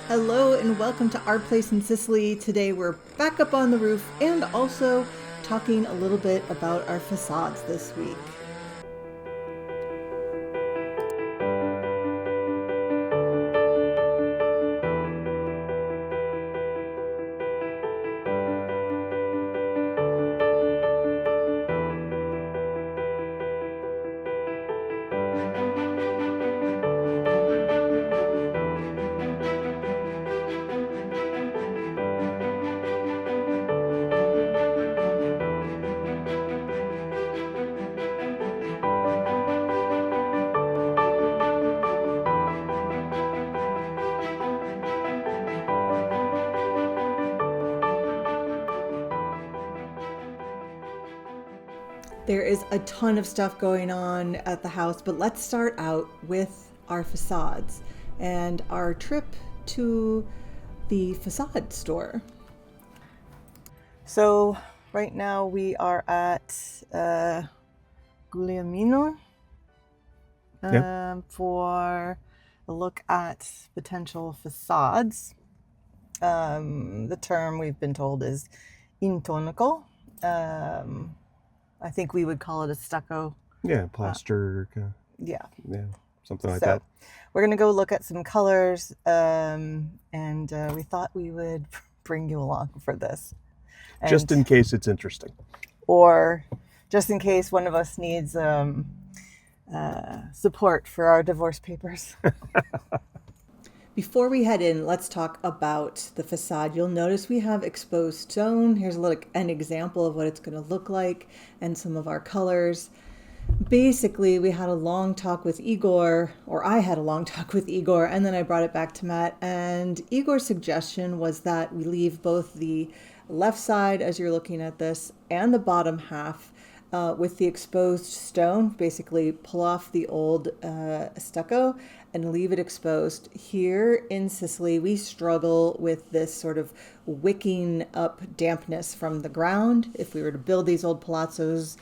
Hello and welcome to Our Place in Sicily. Today we're back up on the roof and also talking a little bit about our facades this week. There is a ton of stuff going on at the house, but let's start out with our facades and our trip to the facade store. So right now we are at Guglielmino for a look at potential facades. The term we've been told is intonical. I think we would call it a stucco. Yeah, plaster. Yeah, Something like that. We're going to go look at some colors, and we thought we would bring you along for this. Just in case it's interesting. Or just in case one of us needs support for our divorce papers. Before we head in, let's talk about the facade. You'll notice we have exposed stone. Here's an example of what it's going to look like and some of our colors. Basically, we had a long talk with Igor, or I had a long talk with Igor, and then I brought it back to Matt. And Igor's suggestion was that we leave both the left side, as you're looking at this, and the bottom half with the exposed stone. Basically, pull off the old stucco and leave it exposed. Here in Sicily, we struggle with this sort of wicking up dampness from the ground. If we were to build these old palazzos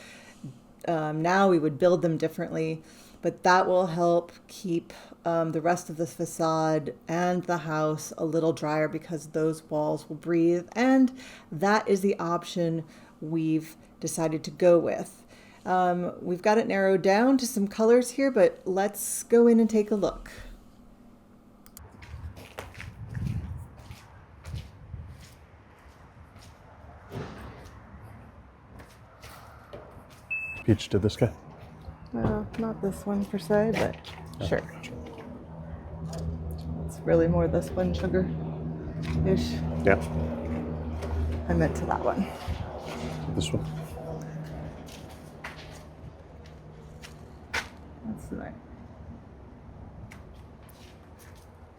now, we would build them differently, but that will help keep the rest of the facade and the house a little drier because those walls will breathe, and that is the option we've decided to go with. We've got it narrowed down to some colors here, but let's go in and take a look. Peach to this guy? Well, not this one per se, but sure. It's really more this one, sugar-ish. Yeah. I meant to that one. This one? That's nice.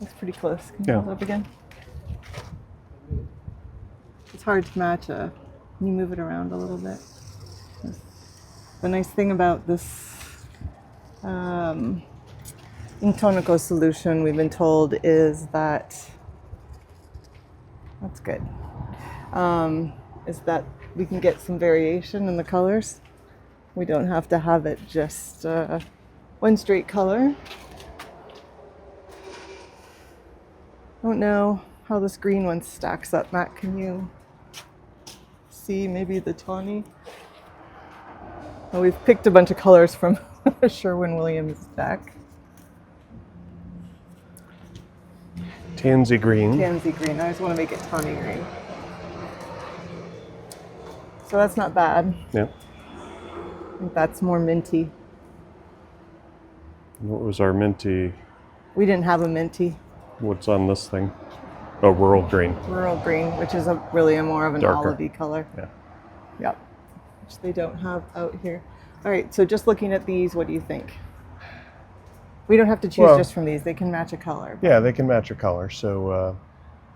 That's pretty close. Can you hold up again? It's hard to match. Can you move it around a little bit? The nice thing about this intonico solution, we've been told, is that that's good. Is that we can get some variation in the colors. We don't have to have it just one straight color. I don't know how this green one stacks up. Matt, can you see maybe the tawny? Well, we've picked a bunch of colors from Sherwin-Williams deck. Tansy green. Tansy green. I just want to make it tawny green. So that's not bad. Yeah. I think that's more minty. What was our minty? We didn't have a minty. What's on this thing? Oh, rural green. Rural green, which is really more of an Darker. olivey color. Yeah. Yep. Which they don't have out here. All right, so just looking at these, what do you think? We don't have to choose just from these. They can match a color. Yeah, they can match a color. So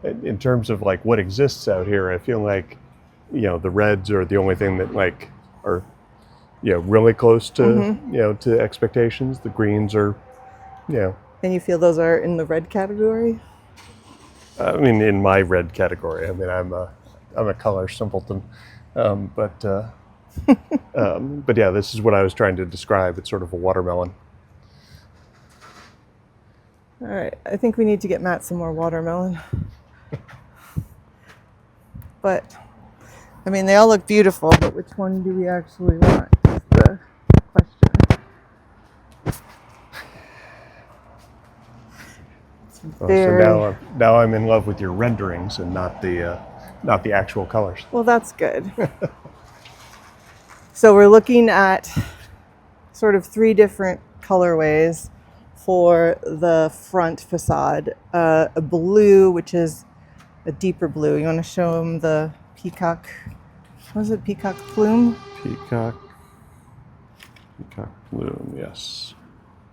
in terms of like what exists out here, I feel like, the reds are the only thing that like are, really close to, to expectations. The greens are, And you feel those are in the red category? I mean, in my red category. I mean, I'm a color simpleton, but yeah, this is what I was trying to describe. It's sort of a watermelon. All right, I think we need to get Matt some more watermelon. But, I mean, they all look beautiful, but which one do we actually want is the question. Oh, so now I'm in love with your renderings and not the actual colors. Well, that's good. So we're looking at sort of 3 different colorways for the front facade. A blue, which is a deeper blue. You want to show them the Peacock, what is it, Peacock Plume? Peacock Plume, yes.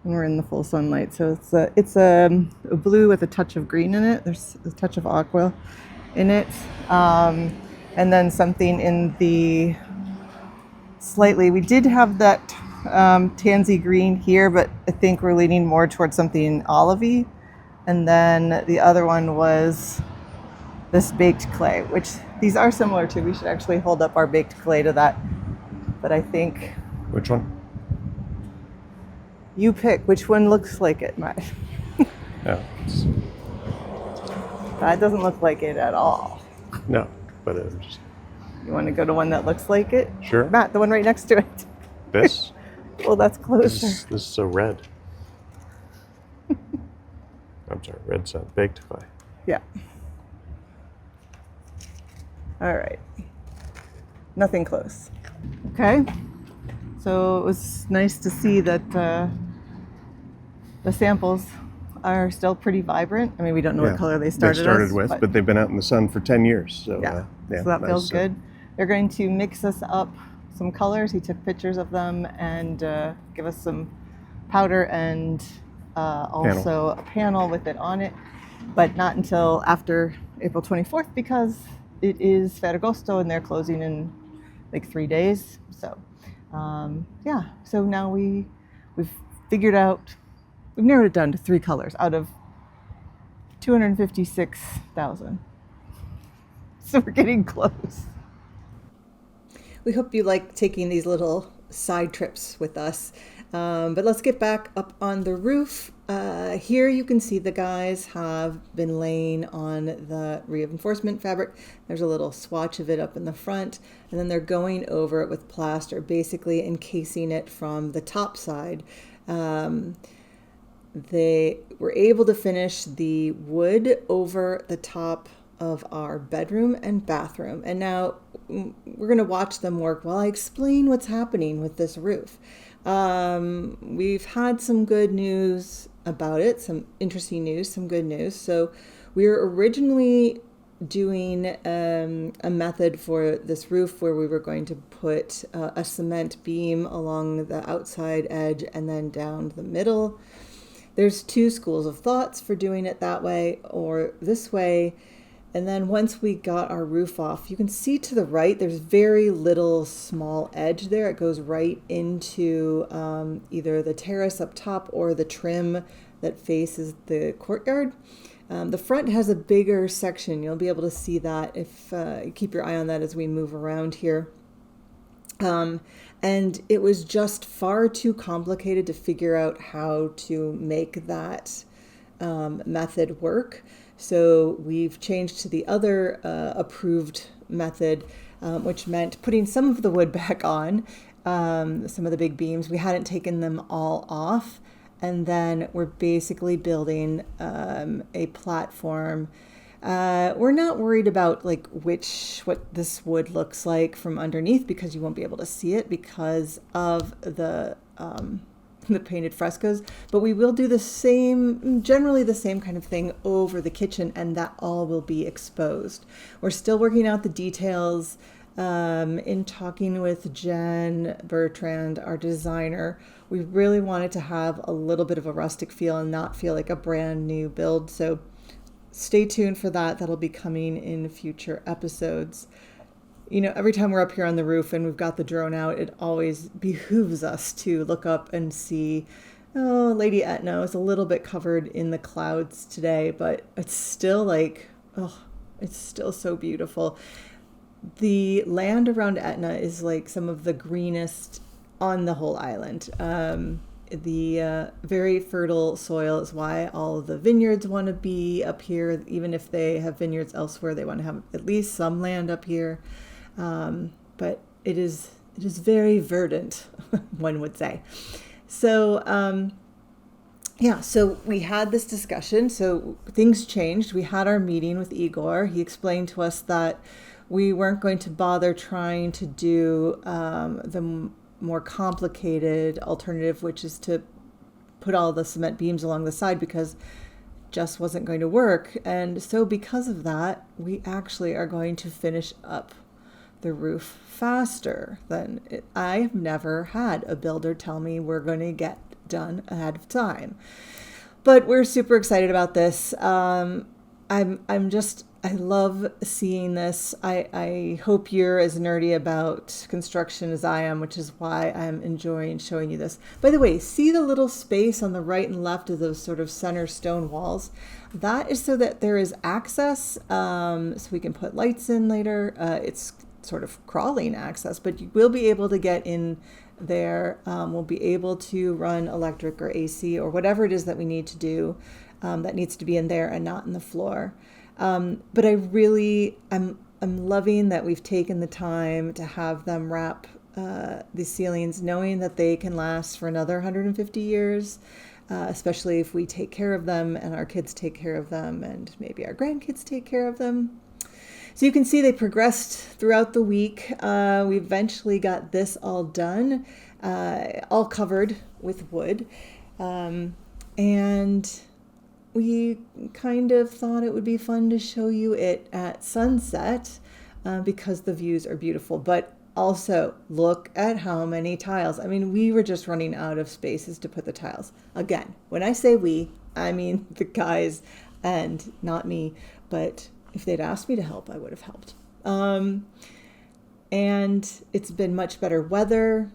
And we're in the full sunlight, so it's a blue with a touch of green in it. There's a touch of aqua in it, and then something in the slightly. We did have that tansy green here, but I think we're leaning more towards something olivey. And then the other one was this baked clay, which these are similar to. We should actually hold up our baked clay to that. But I think. Which one? You pick which one looks like it, Matt. No. That doesn't look like it at all. No, but it was. You want to go to one that looks like it? Sure. Matt, the one right next to it. This? Well, that's closer. This is so red. I'm sorry, red sound baked clay. Yeah. All right. Nothing close. Okay. So it was nice to see that the samples are still pretty vibrant. I mean, we don't know what color they started with, but they've been out in the sun for 10 years. So, so that nice. Feels good. They're going to mix us up some colors. He took pictures of them and give us some powder and also a panel with it on it, but not until after April 24th because it is Ferragosto and they're closing in like 3 days. So so now we've figured out, we've narrowed it down to 3 colors out of 256,000. So we're getting close. We hope you like taking these little side trips with us. But let's get back up on the roof. Here you can see the guys have been laying on the reinforcement fabric. There's a little swatch of it up in the front, and then they're going over it with plaster, basically encasing it from the top side. They were able to finish the wood over the top of our bedroom and bathroom. And now we're going to watch them work while I explain what's happening with this roof. We've had some good news about it, some interesting news, some good news. So we were originally doing a method for this roof where we were going to put a cement beam along the outside edge and then down the middle. There's 2 schools of thoughts for doing it that way or this way. And then once we got our roof off, you can see to the right, there's very little small edge there. It goes right into either the terrace up top or the trim that faces the courtyard. The front has a bigger section. You'll be able to see that if you keep your eye on that as we move around here. And it was just far too complicated to figure out how to make that method work. So we've changed to the other approved method, which meant putting some of the wood back on, some of the big beams. We hadn't taken them all off. And then we're basically building a platform. We're not worried about like what this wood looks like from underneath because you won't be able to see it because of the painted frescoes, but we will do generally the same kind of thing over the kitchen, and that all will be exposed. We're still working out the details. In talking with Jenn Bertrand, our designer, we really wanted to have a little bit of a rustic feel and not feel like a brand new build. So stay tuned for that. That'll be coming in future episodes. You know, every time we're up here on the roof and we've got the drone out, it always behooves us to look up and see, oh, Lady Etna is a little bit covered in the clouds today, but it's still it's still so beautiful. The land around Etna is like some of the greenest on the whole island. the very fertile soil is why all of the vineyards want to be up here. Even if they have vineyards elsewhere, they want to have at least some land up here. But it is very verdant, one would say. So so we had this discussion. So things changed. We had our meeting with Igor. He explained to us that we weren't going to bother trying to do the more complicated alternative, which is to put all the cement beams along the side, because it just wasn't going to work. And so because of that, we actually are going to finish up the roof faster than I've never had a builder tell me we're going to get done ahead of time. But we're super excited about this. I love seeing this. I hope you're as nerdy about construction as I am, which is why I'm enjoying showing you this. By the way, see the little space on the right and left of those sort of center stone walls? That is so that there is access, so we can put lights in later. It's sort of crawling access, but you will be able to get in there. We'll be able to run electric or AC or whatever it is that we need to do that needs to be in there and not in the floor. But I'm loving that we've taken the time to have them wrap these ceilings, knowing that they can last for another 150 years, especially if we take care of them and our kids take care of them and maybe our grandkids take care of them. So you can see they progressed throughout the week. We eventually got this all done, all covered with wood. And we kind of thought it would be fun to show you it at sunset because the views are beautiful. But also, look at how many tiles. I mean, we were just running out of spaces to put the tiles. Again, when I say we, I mean the guys and not me. But if they'd asked me to help, I would have helped. And it's been much better weather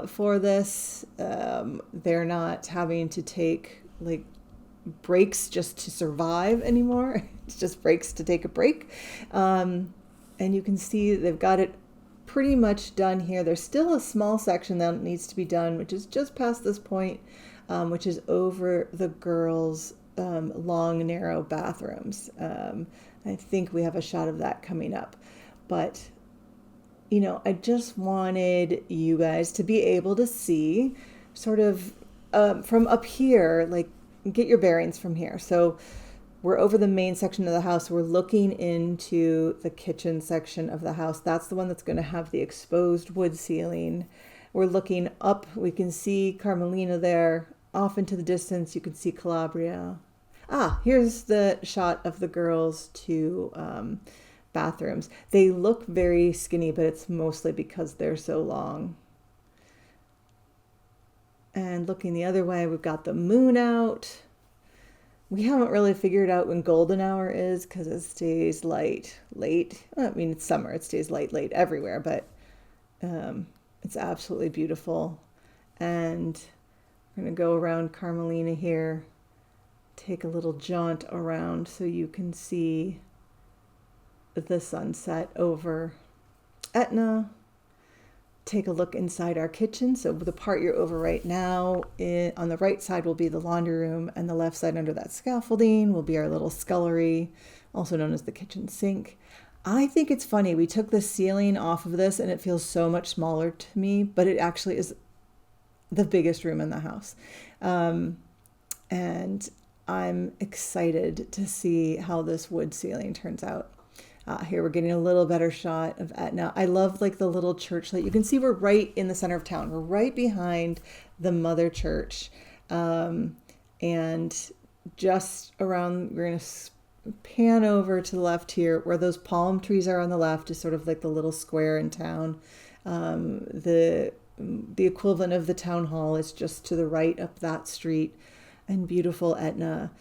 for this. They're not having to take like breaks just to survive anymore. It's just breaks to take a break. And you can see they've got it pretty much done here. There's still a small section that needs to be done, which is just past this point, which is over the girls' long, narrow bathrooms. I think we have a shot of that coming up. But, I just wanted you guys to be able to see sort of from up here, like get your bearings from here. So we're over the main section of the house. We're looking into the kitchen section of the house. That's the one that's going to have the exposed wood ceiling. We're looking up. We can see Carmelina there. Off into the distance, you can see Calabria. Here's the shot of the girls' two bathrooms. They look very skinny, but it's mostly because they're so long. And looking the other way, we've got the moon out. We haven't really figured out when golden hour is because it stays late. I mean, it's summer. It stays late everywhere, but it's absolutely beautiful. And we're going to go around Carmelina here, take a little jaunt around so you can see the sunset over Etna. Take a look inside our kitchen. So the part you're over right now, on the right side will be the laundry room, and the left side under that scaffolding will be our little scullery, also known as the kitchen sink. I think it's funny. We took the ceiling off of this and it feels so much smaller to me, but it actually is the biggest room in the house. And I'm excited to see how this wood ceiling turns out. Here we're getting a little better shot of Etna. I love like the little church light. You can see we're right in the center of town. We're right behind the mother church. And just around, we're going to pan over to the left here where those palm trees are on the left is sort of like the little square in town. The equivalent of the town hall is just to the right up that street, and beautiful Etna.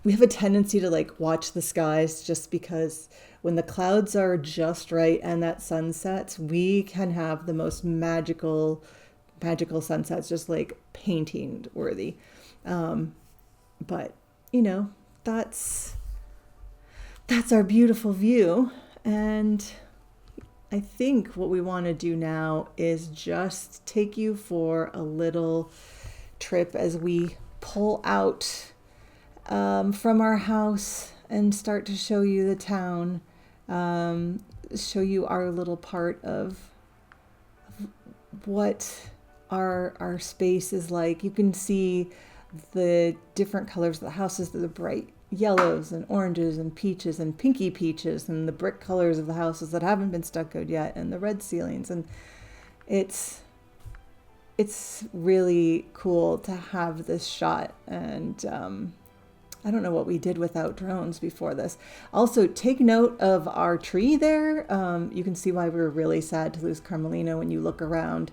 We have a tendency to like watch the skies just because when the clouds are just right and that sun sets, we can have the most magical sunsets, just like painting worthy. But that's our beautiful view. And I think what we want to do now is just take you for a little trip as we pull out from our house and start to show you the town, show you our little part of what our space is like. You can see the different colors of the houses, the bright yellows and oranges and peaches and pinky peaches, and the brick colors of the houses that haven't been stuccoed yet, and the red ceilings. And it's really cool to have this shot. And I don't know what we did without drones before this. Also, take note of our tree there. You can see why we were really sad to lose Carmelina when you look around.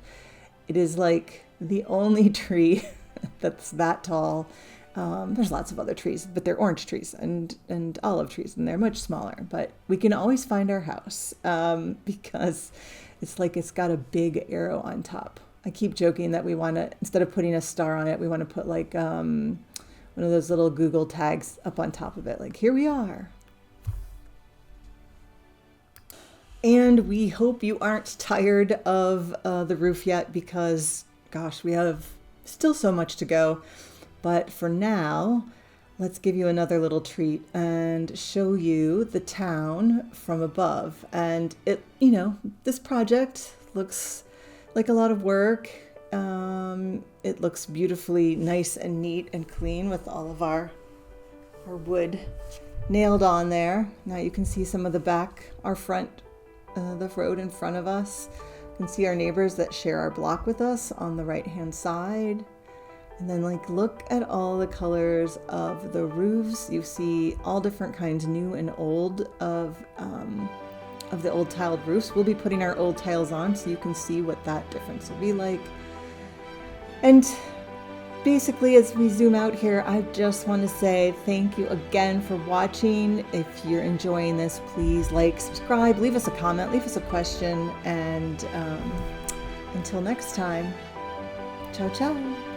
It is like the only tree that's that tall. There's lots of other trees, but they're orange trees and olive trees, and they're much smaller. But we can always find our house because it's like it's got a big arrow on top. I keep joking that we want to, instead of putting a star on it, we want to put like one of those little Google tags up on top of it, like, here we are. And we hope you aren't tired of the roof yet, because, gosh, we have still so much to go. But for now, let's give you another little treat and show you the town from above. And it, this project looks like a lot of work. It looks beautifully nice and neat and clean with all of our wood nailed on there. Now you can see some of the back, our front, the road in front of us. You can see our neighbors that share our block with us on the right-hand side. And then look at all the colors of the roofs. You see all different kinds, new and old, of the old tiled roofs. We'll be putting our old tiles on so you can see what that difference will be like. And basically, as we zoom out here, I just want to say thank you again for watching. If you're enjoying this, please like, subscribe, leave us a comment, leave us a question, and until next time, ciao ciao.